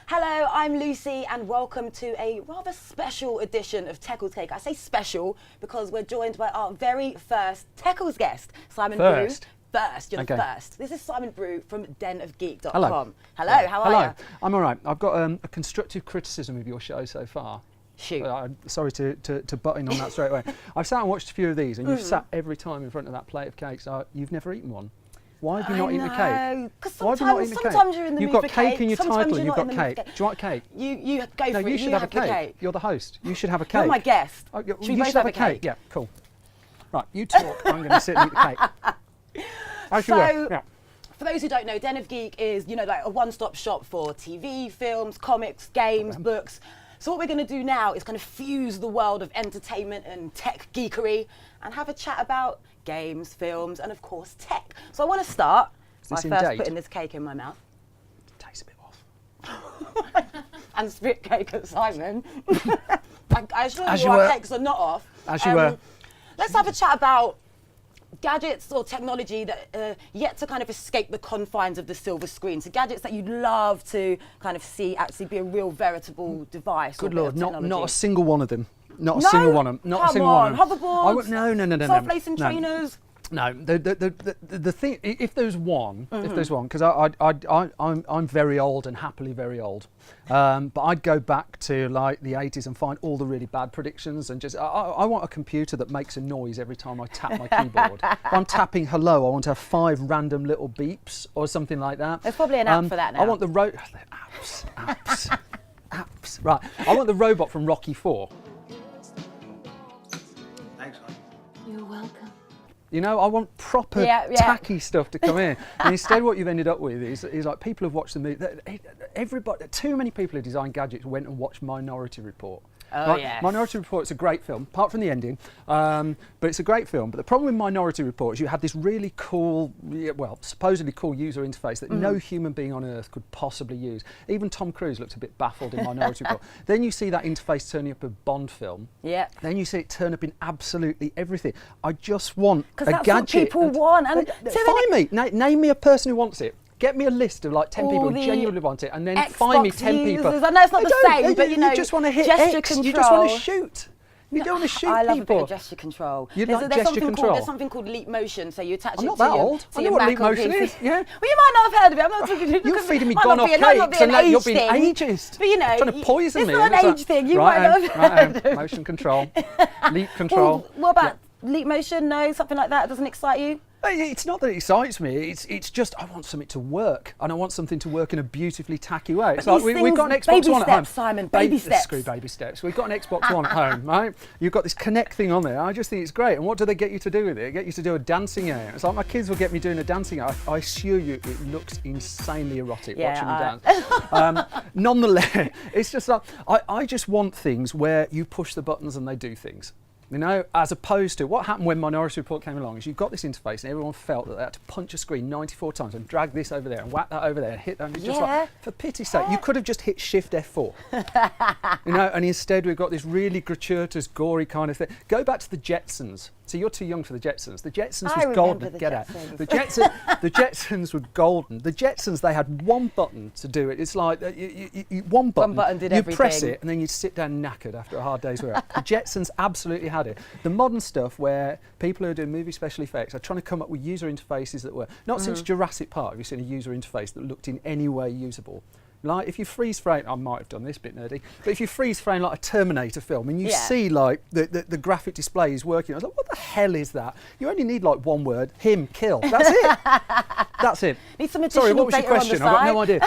Hello, I'm Lucy and welcome to a rather special edition of Teckles Cake. I say special because we're joined by our very first Teckles guest, Simon Brew. First, you're the first. This is Simon Brew from denofgeek.com. Hello, how are you? I'm all right. I've got a constructive criticism of your show so far. Shoot. I'm sorry to butt in on that straight away. I've sat and watched a few of these and you've sat every time in front of that plate of cakes. You've never eaten one. Why have you not eaten a cake? Because sometimes you're in the mood for cake. You've got cake in your title and you've got cake. Do you want cake? You go for it. No, you should have a cake. You're the host. You should have a cake. You're my guest. Should we both have a cake? Yeah, cool. Right, you talk. I'm going to sit and eat the cake. As you were. Yeah. For those who don't know, Den of Geek is, like a one-stop shop for TV, films, comics, games, books. So what we're going to do now is kind of fuse the world of entertainment and tech geekery and have a chat about games, films, and of course tech. So I want to start by first putting this cake in my mouth. It tastes a bit off. And spit cake at Simon. I assure you our cakes are not off. As you were. Let's have a chat about gadgets or technology that yet to kind of escape the confines of the silver screen. So gadgets that you'd love to kind of see actually be a real veritable device. Good Lord, not a single one of them. Not a single one of them. Not a single one of them. Hoverboards. No. Soft-lacing trainers. No, the thing, if there's one, because I'm very old and happily very old, but I'd go back to like the 80s and find all the really bad predictions and just, I want a computer that makes a noise every time I tap my keyboard. If I'm tapping hello, I want to have 5 random little beeps or something like that. There's probably an app for that now. I want the apps. Right, I want the robot from Rocky 4. Thanks, hon. You're welcome. You know, I want proper tacky stuff to come in. And instead what you've ended up with is like people have watched the movie. Too many people who design gadgets went and watched Minority Report. Oh, yes. Minority Report is a great film, apart from the ending, but it's a great film. But the problem with Minority Report is you had this really cool, supposedly cool user interface that no human being on earth could possibly use. Even Tom Cruise looked a bit baffled in Minority Report. Then you see that interface turning up in a Bond film. Yeah. Then you see it turn up in absolutely everything. I just want a gadget. Because that's what people want. And find me. Name me a person who wants it. Get me a list of like 10 people who genuinely want it, and then Xbox find me 10 people. I know it's not the same, but you just want to hit gesture X. control. You just want to shoot. You don't want to shoot people. I love a bit of gesture control. There's something called leap motion, so you attach it to your I'm not that old. I know what leap motion is. Yeah. Well, you might not have heard of it. I'm not talking. You're feeding me gone-off cakes, and you're being ageist. But you know, trying to poison me. It's not an age thing. You might not have heard of it. Motion control, leap control. What about leap motion? No, something like that doesn't excite you? It's not that it excites me. It's just I want something to work, and I want something to work in a beautifully tacky way. It's like we've got an Xbox One at home. Simon, baby steps. Screw baby steps. We've got an Xbox One at home, right? You've got this Kinect thing on there. I just think it's great. And what do they get you to do with it? They get you to do a dancing game. It's like my kids will get me doing a dancing game. I assure you, it looks insanely erotic watching me dance. Nonetheless, it's just like I just want things where you push the buttons and they do things. You know, as opposed to what happened when Minority Report came along is you've got this interface and everyone felt that they had to punch a screen 94 times and drag this over there and whack that over there and hit that. And it's just like, for pity's sake, you could have just hit Shift F4. You know, and instead we've got this really gratuitous, gory kind of thing. Go back to the Jetsons. So you're too young for the Jetsons. The Jetsons was golden. Get out. The Jetsons were golden. The Jetsons, they had one button to do it. It's like one button did everything. You press it and then you'd sit down knackered after a hard day's work. The Jetsons absolutely had it. The modern stuff where people who are doing movie special effects are trying to come up with user interfaces that were, not since Jurassic Park have you seen a user interface that looked in any way usable. Like if you freeze frame, I might have done this bit nerdy, but if you freeze frame like a Terminator film and you see like the graphic display is working, I was like, what the hell is that? You only need like one word, him, kill. That's it. That's it. Need some additional Sorry, what was your question? I've got no idea.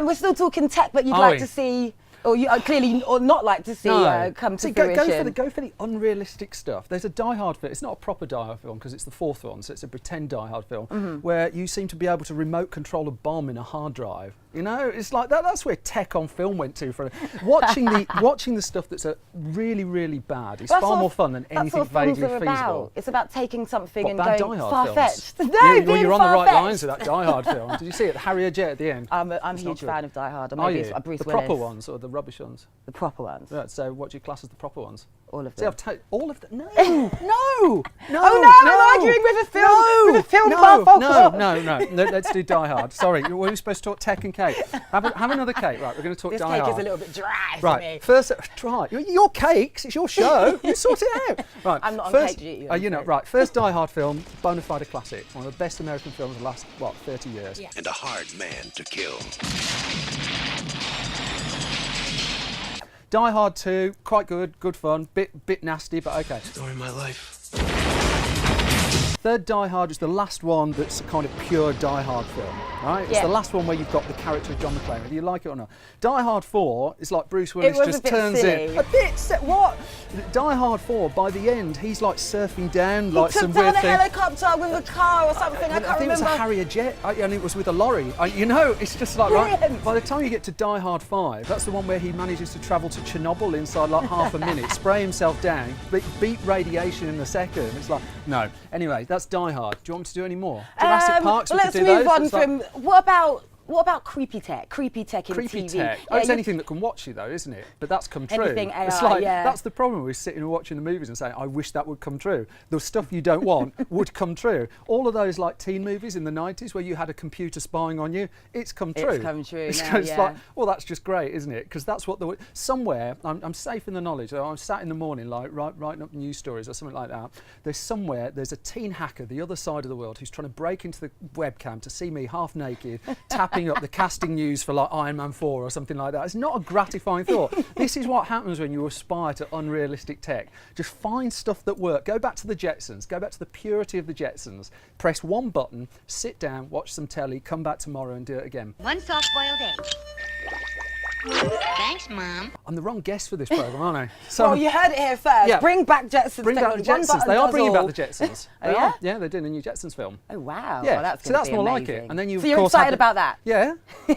We're still talking tech, but you'd like to see, or you clearly or not like to see come to fruition. Go for the unrealistic stuff. There's a Die Hard film. It's not a proper Die Hard film because it's the 4th one, so it's a pretend Die Hard film where you seem to be able to remote control a bomb in a hard drive. You know, it's like that's where tech on film went to. For watching the stuff that's really, really bad is far more fun than anything vaguely feasible. It's about taking something and going far-fetched. You're on the right lines with that Die Hard film. Did you see it? Harrier Jet at the end. I'm a huge fan of Die Hard. Are you? The proper ones or the rubbish ones? The proper ones. Right, so what do you class as the proper ones? All of See, them. all of them? No, no, no. Oh no, I'm arguing with a film buff. No, let's do Die Hard. Sorry, we were supposed to talk tech and cake. Have another cake. Right, we're going to talk This Die Hard. cake is a little bit dry for me. Right, first, try. Your cakes, it's your show. You sort it out. Right, I'm not on first, cake duty. you know, right, first Die Hard film, bona fide classic. One of the best American films of the last, 30 years. Yeah. And a hard man to kill. Die Hard 2, quite good fun, bit nasty, but okay. Story of my life. Third Die Hard is the last one that's a kind of pure Die Hard film, right? It's Yeah. the last one where you've got the character of John McClane, whether you like it or not. Die Hard 4 is like Bruce Willis was just a bit turns silly. in. What? Die Hard 4, by the end, he's like surfing down He like took some down weird a thing. helicopter with a car or something. I can't think it was a remember. Harrier jet, and it was with a lorry. It's just like, right, Brilliant. by the time you get to Die Hard 5, that's the one where he manages to travel to Chernobyl inside like half a minute, spray himself down, beat radiation in a second. It's like, no. Anyway, that's Die Hard. Do you want me to do any more? Jurassic Park, so we let's could do move those. on It's like from. What about creepy tech? Creepy tech in creepy TV. tech. Yeah, It's you- anything that can watch you though, isn't it? But that's come true. Anything It's AI, like, yeah. that's the problem with sitting and watching the movies and saying, I wish that would come true. The stuff you don't want would come true. All of those like teen movies in the 90s where you had a computer spying on you, it's come true. It's come true It's, now, it's yeah. like, well, that's just great, isn't it? Because that's what somewhere, I'm safe in the knowledge, though I'm sat in the morning like writing up news stories or something like that. There's a teen hacker the other side of the world who's trying to break into the webcam to see me half naked, tapping up the casting news for like Iron Man 4 or something like that. It's not a gratifying thought. This is what happens when you aspire to unrealistic tech. Just find stuff that works. Go back to the Jetsons. Go back to the purity of the Jetsons. Press one button, sit down, watch some telly, come back tomorrow and do it again. One soft-boiled egg. Thanks, Mom. I'm the wrong guest for this programme, aren't I? So, Well, you heard it here first. Yeah. Bring back Jetsons. bring back the technology. One Jetsons. button They are does bringing all. back the Jetsons. Oh, They yeah? are. Yeah, they're doing a new Jetsons film. Oh wow. Yeah, Well, that's so gonna that's be more amazing. like it. And then you, So of you're course, excited about that? Yeah,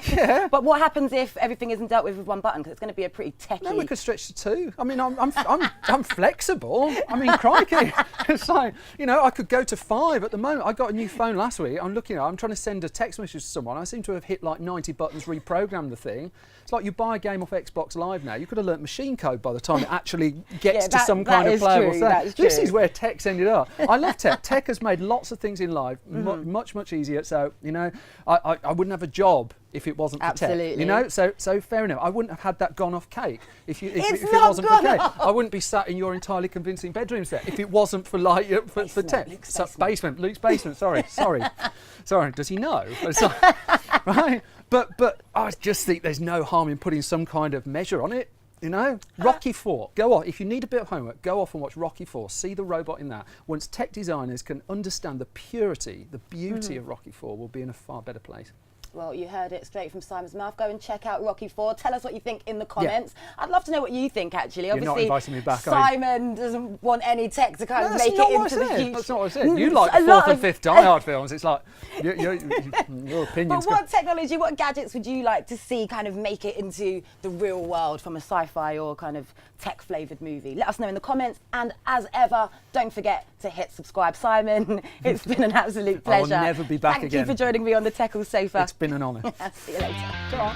yeah. But what happens if everything isn't dealt with one button? Because it's going to be a pretty techie. No, we could stretch to 2. I mean, I'm flexible. I mean, crikey. It's like, I could go to 5 at the moment. I got a new phone last week. I'm trying to send a text message to someone. I seem to have hit like 90 buttons, reprogrammed the thing. It's like you buy a game off Xbox Live now. You could have learnt machine code by the time it actually gets to some kind of playable state. This is where tech's ended up. I love tech. Tech has made lots of things in life much easier. So, I wouldn't have a job if it wasn't for Absolutely. tech. So fair enough. I wouldn't have had that gone off cake if it not wasn't for gone tech. off. I wouldn't be sat in your entirely convincing bedroom set if it wasn't for for tech. Luke's basement. Sorry. Does he know? It's like, right. But I just think there's no harm in putting some kind of measure on it. Rocky 4. Go off. If you need a bit of homework, go off and watch Rocky 4. See the robot in that. Once tech designers can understand the purity, the beauty of Rocky 4, we'll be in a far better place. Well, you heard it straight from Simon's mouth. Go and check out Rocky 4. Tell us what you think in the comments. I'd love to know what you think, actually. You're not Obviously, inviting me back, are you? Simon doesn't want any tech to kind of That's make not it what into I the said. future. That's not what I said. You like A the lot 4th and of- 5th Die Hard films. It's like, your opinions. But what technology, what gadgets would you like to see kind of make it into the real world from a sci-fi or kind of tech-flavoured movie? Let us know in the comments. And as ever, don't forget to hit subscribe. Simon, it's been an absolute I will pleasure. never be back Thank again. you for joining me on the Teckle Sofa. It's been an honour. See you later. Go on.